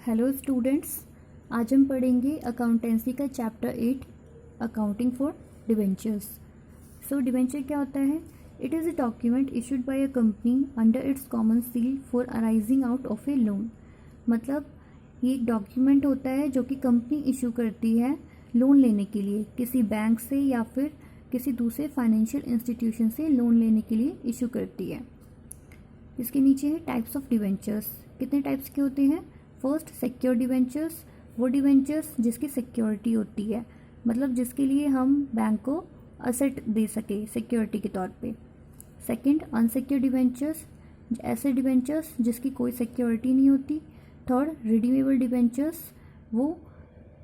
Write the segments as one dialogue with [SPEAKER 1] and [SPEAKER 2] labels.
[SPEAKER 1] Hello students, आज हम पढ़ेंगे अकाउंटेंसी का chapter 8 accounting for debentures. So debenture क्या होता है? It is a document issued by a company under its common seal for arising out of A loan. मतलब ये एक डॉक्यूमेंट होता है जो कि कंपनी इशू करती है लोन लेने के लिए, किसी बैंक से या फिर किसी दूसरे फाइनेंशियल इंस्टीट्यूशन से लोन लेने के लिए इशू करती है। इसके नीचे है टाइप्स ऑफ डिवेंचर्स। कितने टाइप्स के होते हैं? फर्स्ट, सिक्योर डिवेंचर्स, वो डिवेंचर्स जिसकी सिक्योरिटी होती है, मतलब जिसके लिए हम बैंक को असेट दे सके सिक्योरिटी के तौर पे। सेकंड, अनसिक्योर डिवेंचर्स, ऐसे डिवेंचर्स जिसकी कोई सिक्योरिटी नहीं होती। थर्ड, रिडीमेबल डिवेंचर्स, वो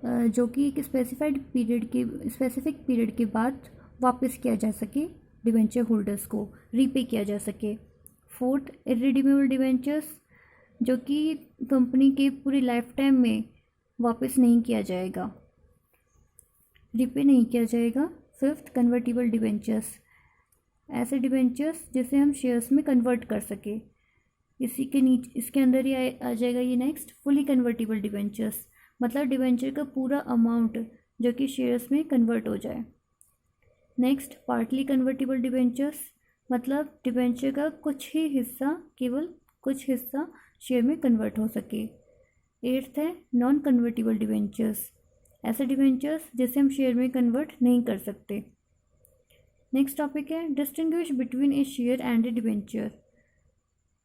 [SPEAKER 1] जो कि एक स्पेसिफिक पीरियड के बाद वापस किया जा सके, डिवेंचर होल्डर्स को रीपे किया जा सके। फोर्थ, इररिडीमेबल डिवेंचर्स, जो कि कंपनी के पूरी लाइफ टाइम में वापस नहीं किया जाएगा, रीपे नहीं किया जाएगा। फिफ्थ, कन्वर्टिबल डिवेंचर्स, ऐसे डिवेंचर्स जिसे हम शेयर्स में कन्वर्ट कर सके। इसके अंदर ही आ जाएगा ये नेक्स्ट, फुली कन्वर्टिबल डिवेंचर्स, मतलब डिवेंचर का पूरा अमाउंट जो कि शेयर्स में कन्वर्ट हो जाए। नेक्स्ट, पार्टली कन्वर्टिबल डिवेंचर्स, मतलब डिवेंचर का कुछ ही हिस्सा, केवल कुछ हिस्सा शेयर में कन्वर्ट हो सके। एट्थ है नॉन कन्वर्टिबल डिवेंचर्स, ऐसे डिवेंचर्स जिसे हम शेयर में कन्वर्ट नहीं कर सकते। नेक्स्ट टॉपिक है distinguish between A share and A debenture.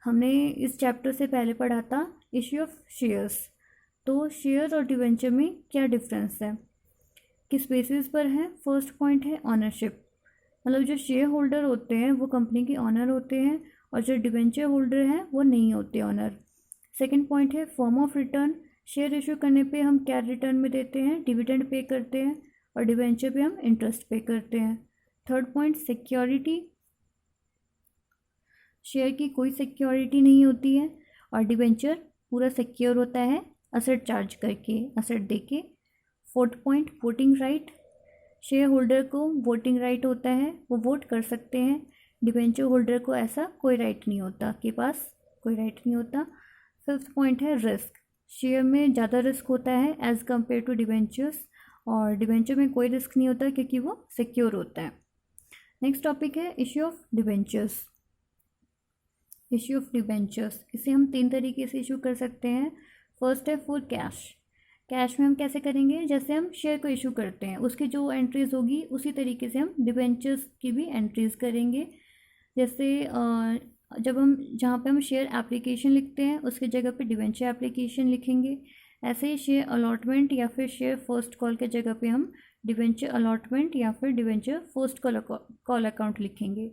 [SPEAKER 1] हमने इस चैप्टर से पहले पढ़ा था इश्यू ऑफ शेयर्स। तो शेयर और डिवेंचर में क्या डिफरेंस है, किस बेसिस पर है? फर्स्ट पॉइंट है ऑनरशिप, मतलब जो शेयर होल्डर होते हैं वो कंपनी के ऑनर होते हैं और जो डिवेंचर होल्डर हैं वो नहीं होते ऑनर। सेकंड पॉइंट है form of return, share issue करने पे हम क्या रिटर्न में देते हैं? डिविडेंड पे करते हैं, और डिवेंचर पे हम इंटरेस्ट पे करते हैं। थर्ड पॉइंट सिक्योरिटी, शेयर की कोई सिक्योरिटी नहीं होती है और डिवेंचर पूरा सिक्योर होता है असेट चार्ज करके, असेट देके। Fourth point voting right, share holder को वोटिंग राइट होता है, वो वोट कर सकते हैं। डिवेंचर होल्डर को ऐसा कोई राइट नहीं होता, के पास कोई राइट नहीं होता। फिफ्थ पॉइंट है रिस्क, शेयर में ज़्यादा रिस्क होता है एज़ कम्पेयर टू डिवेंचर्स, और डिवेंचर में कोई रिस्क नहीं होता क्योंकि वो सिक्योर होता है। नेक्स्ट टॉपिक है issue of debentures. Issue of debentures, इसे हम 3 तरीके से इशू कर सकते हैं। फर्स्ट है फॉर कैश, कैश में हम कैसे करेंगे? जैसे हम शेयर को इशू करते हैं उसकी जो एंट्रीज होगी उसी तरीके से हम डिवेंचर्स की भी एंट्रीज करेंगे। जैसे जब हम जहाँ पे हम शेयर एप्लीकेशन लिखते हैं उसकी जगह पे डिवेंचर एप्लीकेशन लिखेंगे। ऐसे ही शेयर अलॉटमेंट या फिर शेयर फर्स्ट कॉल के जगह पे हम डिवेंचर अलॉटमेंट या फिर डिवेंचर फर्स्ट कॉल अकाउंट लिखेंगे।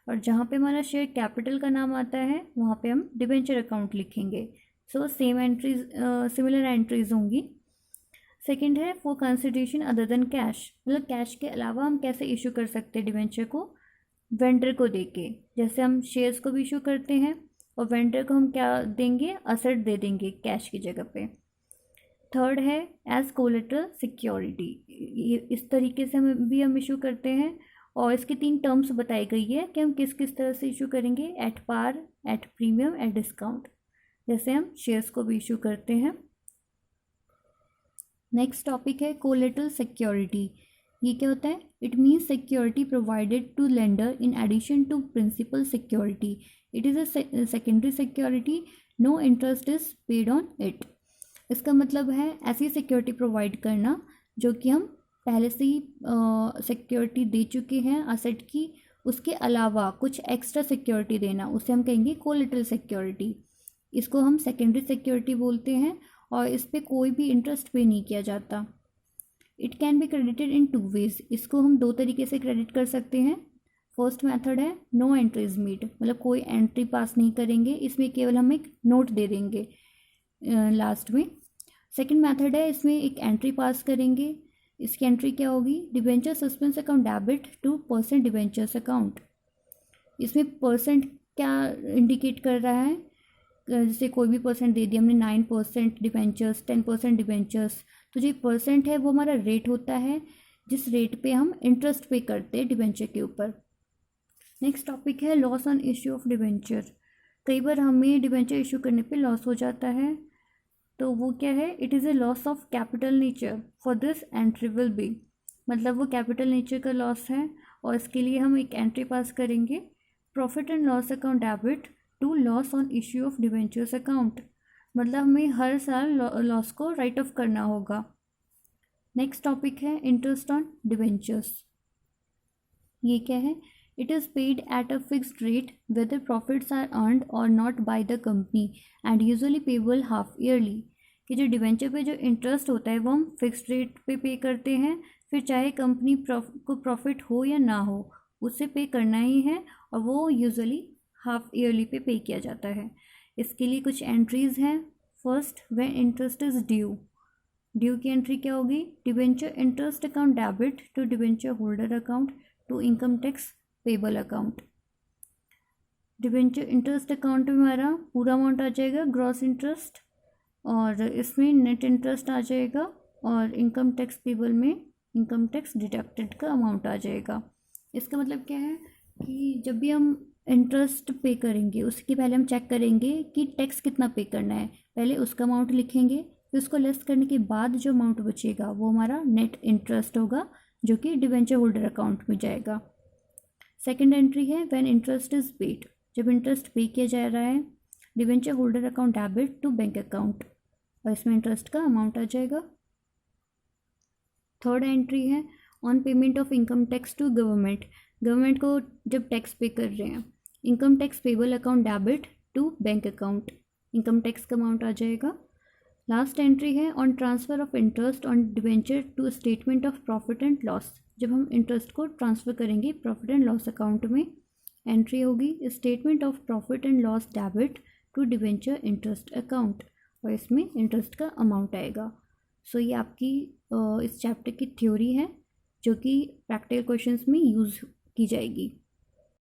[SPEAKER 1] और जहाँ पे हमारा शेयर कैपिटल का नाम आता है वहाँ पे हम डिवेंचर अकाउंट लिखेंगे। So same entries, similar entries होंगी। सेकेंड है for consideration other than cash, मतलब कैश के अलावा हम कैसे इशू कर सकते हैं डिवेंचर को? वेंडर को देके, जैसे हम शेयर्स को भी इशू करते हैं और वेंडर को हम क्या देंगे? असेट दे देंगे कैश की जगह पे। थर्ड है एज कोलेटरल सिक्योरिटी, इस तरीके से हम इशू करते हैं और इसकी 3 टर्म्स बताई गई है कि हम किस किस तरह से इशू करेंगे, at par, at premium, at discount, जैसे हम शेयर्स को भी इशू करते हैं। नेक्स्ट टॉपिक है कोलेटरल सिक्योरिटी, ये क्या होता है? It means security provided to lender in addition to principal security, it is a secondary security, no interest is paid on it. इसका मतलब है ऐसी सिक्योरिटी प्रोवाइड करना जो कि हम पहले से ही सिक्योरिटी दे चुके हैं असेट की, उसके अलावा कुछ एक्स्ट्रा सिक्योरिटी देना, उसे हम कहेंगे कोलेटरल सिक्योरिटी। इसको हम सेकेंडरी सिक्योरिटी बोलते हैं और इस पर कोई भी इंटरेस्ट पे नहीं किया जाता। It can be credited in 2 ways, इसको हम 2 तरीके से क्रेडिट कर सकते हैं। फर्स्ट मेथड है नो एंट्रीज मीट, मतलब कोई एंट्री पास नहीं करेंगे, इसमें केवल हम एक नोट दे देंगे लास्ट में। सेकंड मेथड है इसमें एक एंट्री पास करेंगे, इसकी एंट्री क्या होगी? Debenture suspense account debit to % debentures account. इसमें परसेंट क्या इंडिकेट कर रहा है? जैसे कोई भी परसेंट दे दिया हमने, 9% डिवेंचर्स, 10% डिवेंचर्स, तो जो परसेंट है वो हमारा रेट होता है जिस रेट पे हम इंटरेस्ट पे करते हैं डिवेंचर के ऊपर। नेक्स्ट टॉपिक है loss on issue of debenture, कई बार हमें डिवेंचर इशू करने पे लॉस हो जाता है। तो वो क्या है, it is a loss of capital nature, for this entry will be, मतलब वो कैपिटल नेचर का लॉस है और इसके लिए हम एक एंट्री पास करेंगे, profit and loss account debit to loss on issue of debentures account, मतलब हमें हर साल लॉस को राइट ऑफ करना होगा। नेक्स्ट टॉपिक है इंटरेस्ट ऑन डिवेंचर्स। ये क्या है, it is paid at a fixed rate whether profits are earned और not by the company and usually payable half yearly, कि जो डिवेंचर पे जो इंटरेस्ट होता है वो हम फिक्स्ड रेट पे करते हैं, फिर चाहे कंपनी को प्रॉफिट हो या ना हो उससे पे करना ही है, और वो यूजुअली हाफ ईयरली पे किया जाता है। इसके लिए कुछ एंट्रीज़ हैं। First, when interest is due, due की एंट्री क्या होगी, debenture interest account debit to debenture holder account to income tax payable account. Debenture interest account में हमारा पूरा अमाउंट आ जाएगा ग्रॉस इंटरेस्ट, और इसमें नेट इंटरेस्ट आ जाएगा, और इनकम टैक्स पेबल में इनकम टैक्स डिडक्टेड का अमाउंट आ जाएगा। इसका मतलब क्या है कि जब भी हम इंटरेस्ट पे करेंगे उसके पहले हम चेक करेंगे कि टैक्स कितना पे करना है, पहले उसका अमाउंट लिखेंगे, फिर उसको लेस करने के बाद जो अमाउंट बचेगा वो हमारा नेट इंटरेस्ट होगा जो कि डिवेंचर होल्डर अकाउंट में जाएगा। सेकंड एंट्री है व्हेन इंटरेस्ट इज पेड, जब इंटरेस्ट पे किया जा रहा है, debenture holder account debit to bank account, और इसमें इंटरेस्ट का अमाउंट आ जाएगा। थर्ड एंट्री है on payment of income tax to government, government को जब टैक्स पे कर रहे हैं, income tax payable account debit to bank account, income tax का अमाउंट आ जाएगा। लास्ट एंट्री है on transfer of interest on debenture to statement of profit and loss, जब हम इंटरेस्ट को ट्रांसफ़र करेंगे प्रॉफिट एंड लॉस अकाउंट में, entry होगी statement of profit and loss debit to debenture interest account, और इसमें interest का अमाउंट आएगा। सो ये आपकी इस चैप्टर की थ्योरी है जो कि प्रैक्टिकल क्वेश्चंस में यूज़ की जाएगी।